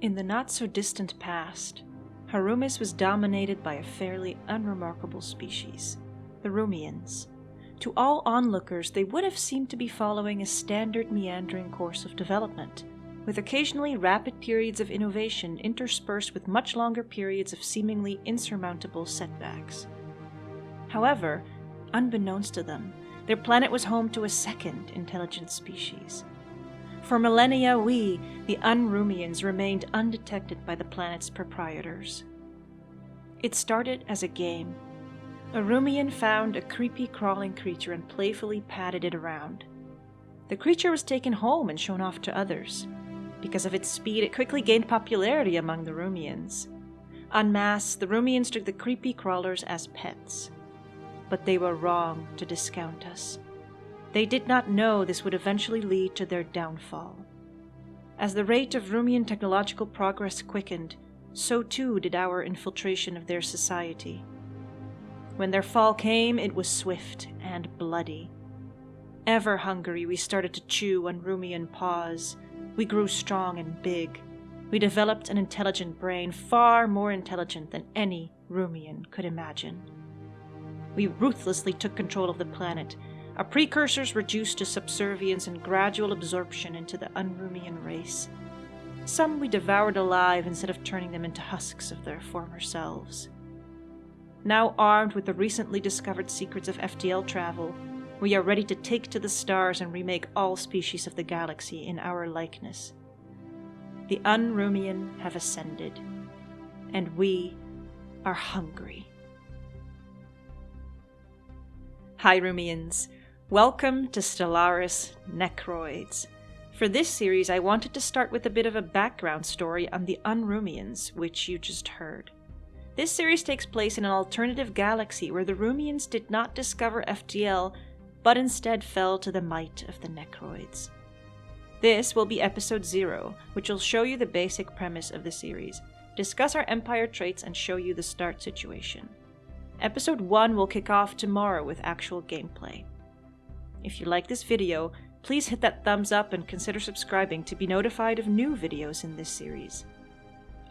In the not-so-distant past, Harumis was dominated by a fairly unremarkable species, the Rumians. To all onlookers, they would have seemed to be following a standard meandering course of development, with occasionally rapid periods of innovation interspersed with much longer periods of seemingly insurmountable setbacks. However, unbeknownst to them, their planet was home to a second intelligent species. For millennia, we, the Un-Rumians, remained undetected by the planet's proprietors. It started as a game. A Rumian found a creepy crawling creature and playfully patted it around. The creature was taken home and shown off to others. Because of its speed, it quickly gained popularity among the Rumians. En masse, the Rumians took the creepy crawlers as pets. But they were wrong to discount us. They did not know this would eventually lead to their downfall. As the rate of Rumian technological progress quickened, so too did our infiltration of their society. When their fall came, it was swift and bloody. Ever hungry, we started to chew on Rumian paws. We grew strong and big. We developed an intelligent brain, far more intelligent than any Rumian could imagine. We ruthlessly took control of the planet, our precursors reduced to subservience and gradual absorption into the Unrumian race. Some we devoured alive instead of turning them into husks of their former selves. Now armed with the recently discovered secrets of FTL travel, we are ready to take to the stars and remake all species of the galaxy in our likeness. The Un-Rumian have ascended, and we are hungry. Hi Rumians, welcome to Stellaris Necroids. For this series I wanted to start with a bit of a background story on the Un-Rumians, which you just heard. This series takes place in an alternative galaxy where the Rumians did not discover FTL, but instead fell to the might of the Necroids. This will be episode 0, which will show you the basic premise of the series, discuss our empire traits, and show you the start situation. Episode 1 will kick off tomorrow with actual gameplay. If you like this video, please hit that thumbs up and consider subscribing to be notified of new videos in this series.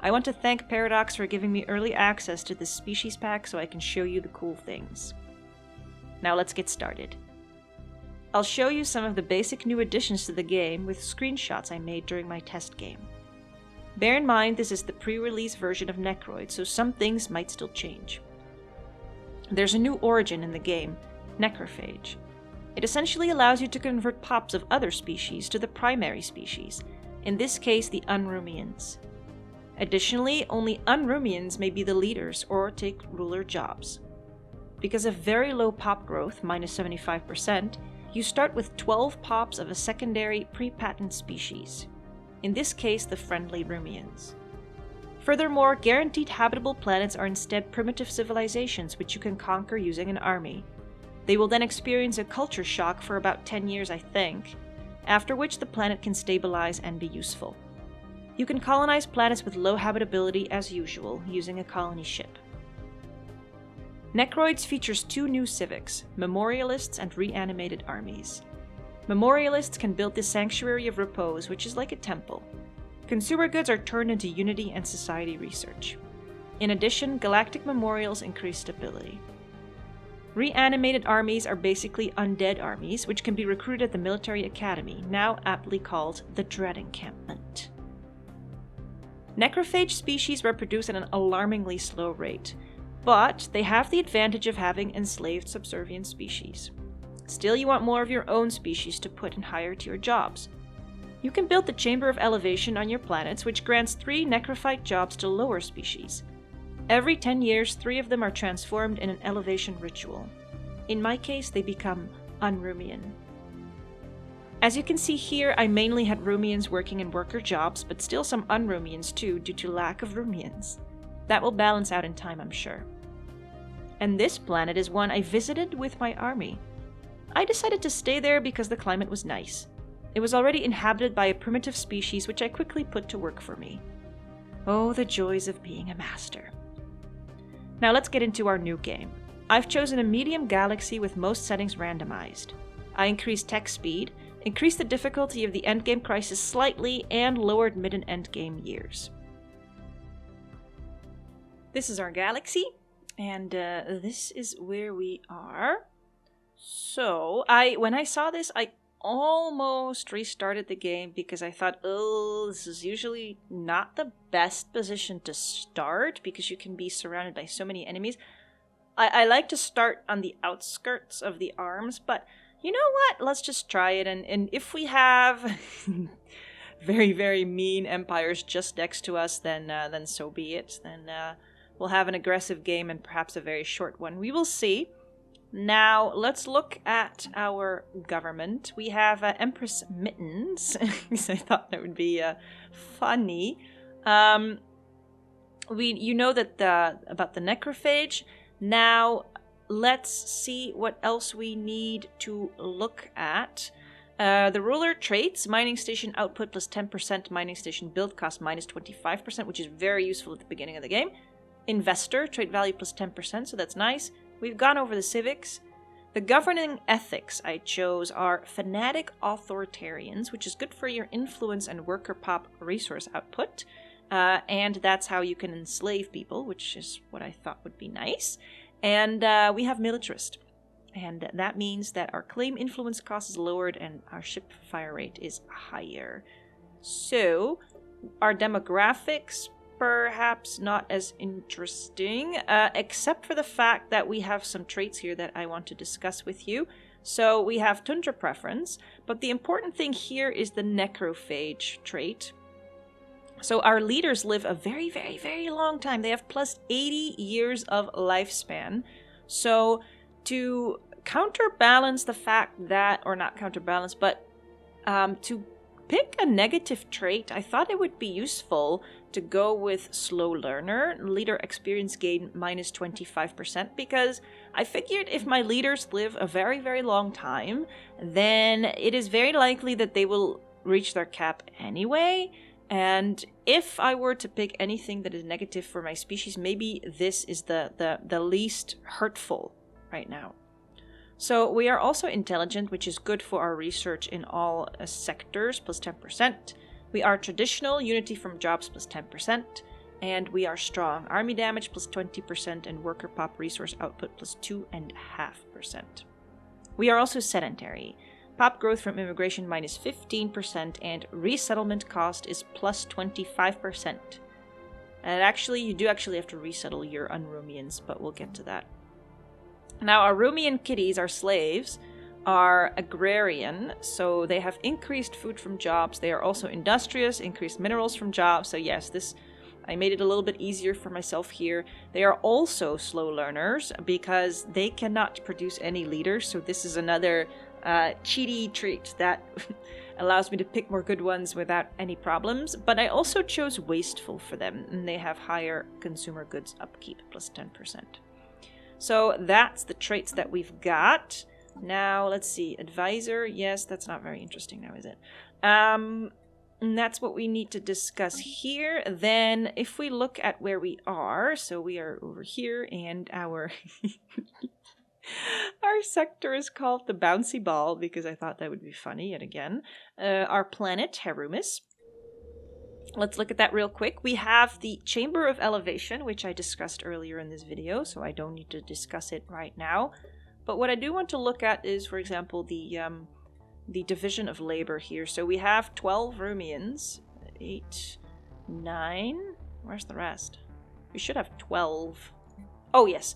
I want to thank Paradox for giving me early access to this species pack so I can show you the cool things. Now let's get started. I'll show you some of the basic new additions to the game with screenshots I made during my test game. Bear in mind this is the pre-release version of Necroids, so some things might still change. There's a new origin in the game, Necrophage. It essentially allows you to convert pops of other species to the primary species, in this case the Unrumians. Additionally, only Unrumians may be the leaders or take ruler jobs. Because of very low pop growth, -75%, you start with 12 pops of a secondary pre-patent species, in this case the friendly Rumians. Furthermore, guaranteed habitable planets are instead primitive civilizations which you can conquer using an army. They will then experience a culture shock for about 10 years, I think, after which the planet can stabilize and be useful. You can colonize planets with low habitability as usual, using a colony ship. Necroids features 2 new civics, Memorialists and Reanimated Armies. Memorialists can build the Sanctuary of Repose, which is like a temple. Consumer goods are turned into Unity and Society research. In addition, galactic memorials increase stability. Reanimated armies are basically undead armies, which can be recruited at the military academy, now aptly called the Dread Encampment. Necrophage species reproduce at an alarmingly slow rate, but they have the advantage of having enslaved subservient species. Still, you want more of your own species to put in higher tier jobs. You can build the Chamber of Elevation on your planets, which grants 3 necrophyte jobs to lower species. Every 10 years, 3 of them are transformed in an elevation ritual. In my case, they become Un-Rumian. As you can see here, I mainly had Rumians working in worker jobs, but still some Un-Rumians too, due to lack of Rumians. That will balance out in time, I'm sure. And this planet is one I visited with my army. I decided to stay there because the climate was nice. It was already inhabited by a primitive species which I quickly put to work for me. Oh, the joys of being a master. Now let's get into our new game. I've chosen a medium galaxy with most settings randomized. I increased tech speed, increased the difficulty of the endgame crisis slightly, and lowered mid and endgame years. This is our galaxy, and this is where we are. So, when I saw this, I almost restarted the game because I thought, oh, this is usually not the best position to start because you can be surrounded by so many enemies. I like to start on the outskirts of the arms, but you know what? Let's just try it, and if we have very, very mean empires just next to us, then so be it. Then we'll have an aggressive game and perhaps a very short one. We will see. Now, let's look at our government. We have Empress Mittens, because I thought that would be funny. You know that about the Necrophage. Now, let's see what else we need to look at. The ruler traits, mining station output plus 10%, mining station build cost minus 25%, which is very useful at the beginning of the game. Investor, trait value plus 10%, so that's nice. We've gone over the civics. The governing ethics I chose are fanatic authoritarians, which is good for your influence and worker pop resource output. And that's how you can enslave people, which is what I thought would be nice. And we have militarist. And that means that our claim influence cost is lowered and our ship fire rate is higher. So, our demographics, perhaps not as interesting, except for the fact that we have some traits here that I want to discuss with you. So we have tundra preference, but the important thing here is the necrophage trait. So our leaders live a very, very, very long time. They have plus 80 years of lifespan. So to counterbalance the fact that, or not counterbalance, but to pick a negative trait, I thought it would be useful to go with slow learner, leader experience gain minus 25%, because I figured if my leaders live a very, very long time, then it is very likely that they will reach their cap anyway. And if I were to pick anything that is negative for my species, maybe this is the least hurtful right now. So we are also intelligent, which is good for our research in all sectors, plus 10%. We are traditional, unity from jobs, plus 10%. And we are strong, army damage, plus 20%, and worker pop resource output, plus 2.5%. We are also sedentary. Pop growth from immigration, minus 15%, and resettlement cost is plus 25%. And actually, you do actually have to resettle your Unrumians, but we'll get to that. Now, our Rumian kitties, our slaves, are agrarian, so they have increased food from jobs. They are also industrious, increased minerals from jobs. So yes, I made it a little bit easier for myself here. They are also slow learners because they cannot produce any leaders. So this is another cheaty treat that allows me to pick more good ones without any problems. But I also chose wasteful for them, and they have higher consumer goods upkeep, plus 10%. So that's the traits that we've got. Now, let's see. Advisor. Yes, that's not very interesting now, is it? And that's what we need to discuss here. Then, if we look at where we are, so we are over here, and our our sector is called the Bouncy Ball, because I thought that would be funny yet again. Our planet, Herumis. Let's look at that real quick. We have the Chamber of Elevation, which I discussed earlier in this video, so I don't need to discuss it right now. But what I do want to look at is, for example, the division of labor here. So we have 12 Rumians, 8, 9. Where's the rest? We should have 12. Oh, yes.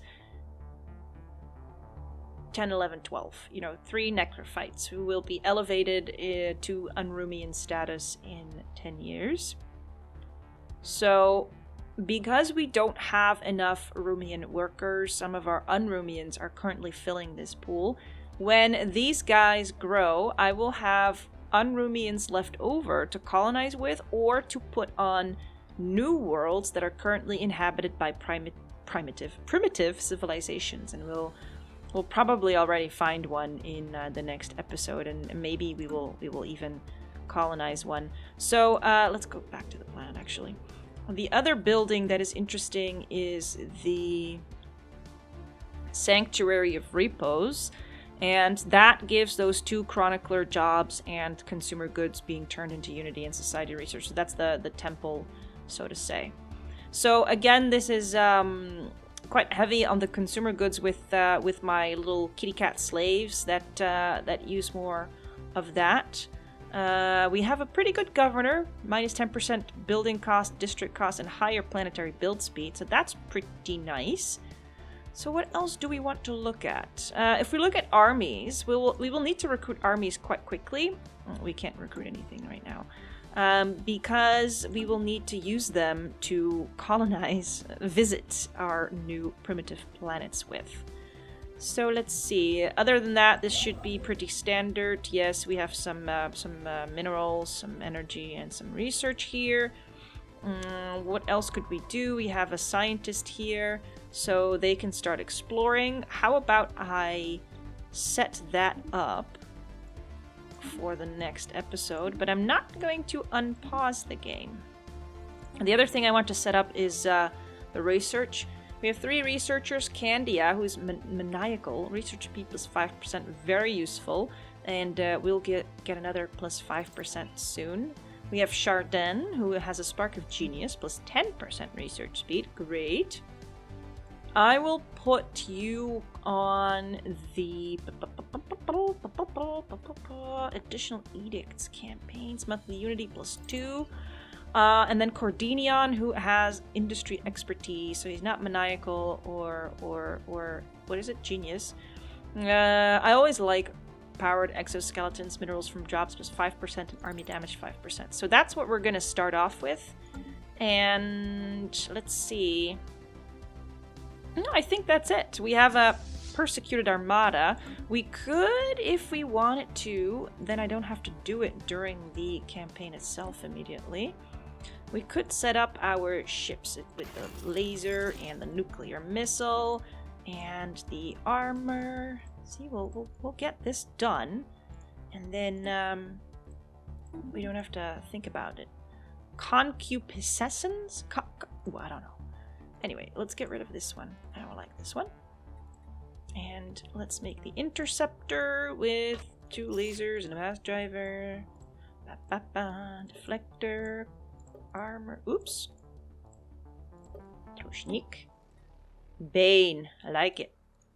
10, 11, 12. 3 Necrophytes who will be elevated to Unrumian status in 10 years. So, because we don't have enough Rumian workers, some of our Unrumians are currently filling this pool. When these guys grow, I will have Unrumians left over to colonize with or to put on new worlds that are currently inhabited by primitive civilizations, and we'll probably already find one in the next episode, and maybe we will even colonize one. So let's go back to the planet, actually. The other building that is interesting is the Sanctuary of Repose, And that gives those 2 chronicler jobs and consumer goods being turned into Unity and Society research. So that's the temple, so to say. So again, this is quite heavy on the consumer goods with my little kitty cat slaves that use more of that. We have a pretty good governor, minus 10% building cost, district cost, and higher planetary build speed. So that's pretty nice. So what else do we want to look at? If we look at armies, we will need to recruit armies quite quickly. We can't recruit anything right now. Because we will need to use them to visit our new primitive planets with. So let's see. Other than that, this should be pretty standard. Yes, we have some minerals, some energy, and some research here. What else could we do? We have a scientist here, so they can start exploring. How about I set that up for the next episode, but I'm not going to unpause the game. And the other thing I want to set up is the research. We have 3 researchers. Candia, who's maniacal. Research speed plus 5%, very useful. And we'll get another plus 5% soon. We have Chardin, who has a spark of genius, plus 10% research speed. Great. I will put you on the additional edicts campaigns, monthly unity plus 2. And then Cordinion, who has industry expertise, so he's not maniacal or what is it? Genius. I always like powered exoskeletons, minerals from jobs plus 5%, and army damage 5%. So that's what we're gonna start off with. And let's see. No, I think that's it. We have a persecuted armada. We could, if we wanted to, then I don't have to do it during the campaign itself immediately. We could set up our ships with the laser and the nuclear missile and the armor. See, we'll get this done, and then we don't have to think about it. Concupiscence? Well, I don't know. Anyway, let's get rid of this one. I don't like this one. And let's make the interceptor with 2 lasers and a mass driver. Deflector. Armor. Oops. Druzhnik. Bane. I like it.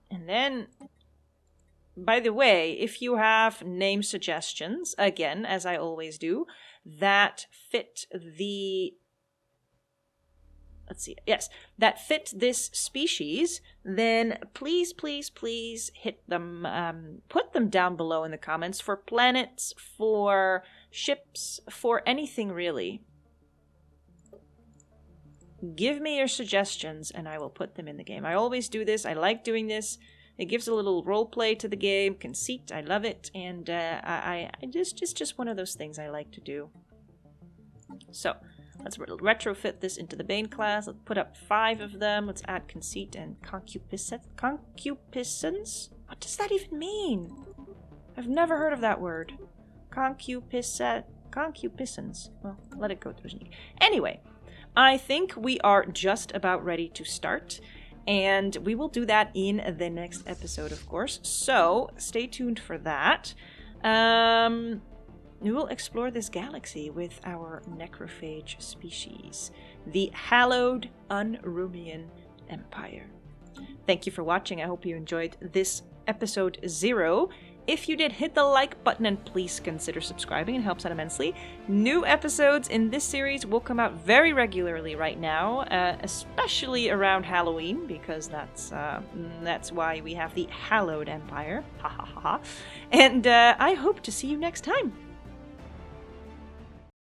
And then, by the way, if you have name suggestions, again, as I always do, that fit the... Let's see. Yes, that fit this species, then please hit them, put them down below in the comments for planets, for ships, for anything really. Give me your suggestions and I will put them in the game. I always do this. I like doing this. It gives a little role play to the game. Conceit. I love it. And it's just one of those things I like to do. So let's retrofit this into the Bane class. Let's put up 5 of them. Let's add conceit and concupiscence. What does that even mean? I've never heard of that word. Concupiscence. Well, let it go, Druzhnik. Anyway, I think we are just about ready to start. And we will do that in the next episode, of course. So stay tuned for that. We will explore this galaxy with our necrophage species, the hallowed Un-Rumian Empire. Thank you for watching. I hope you enjoyed this episode 0. If you did, hit the like button and please consider subscribing. It helps out immensely. New episodes in this series will come out very regularly right now, especially around Halloween, because that's why we have the Hallowed Empire. Ha ha ha ha. And I hope to see you next time.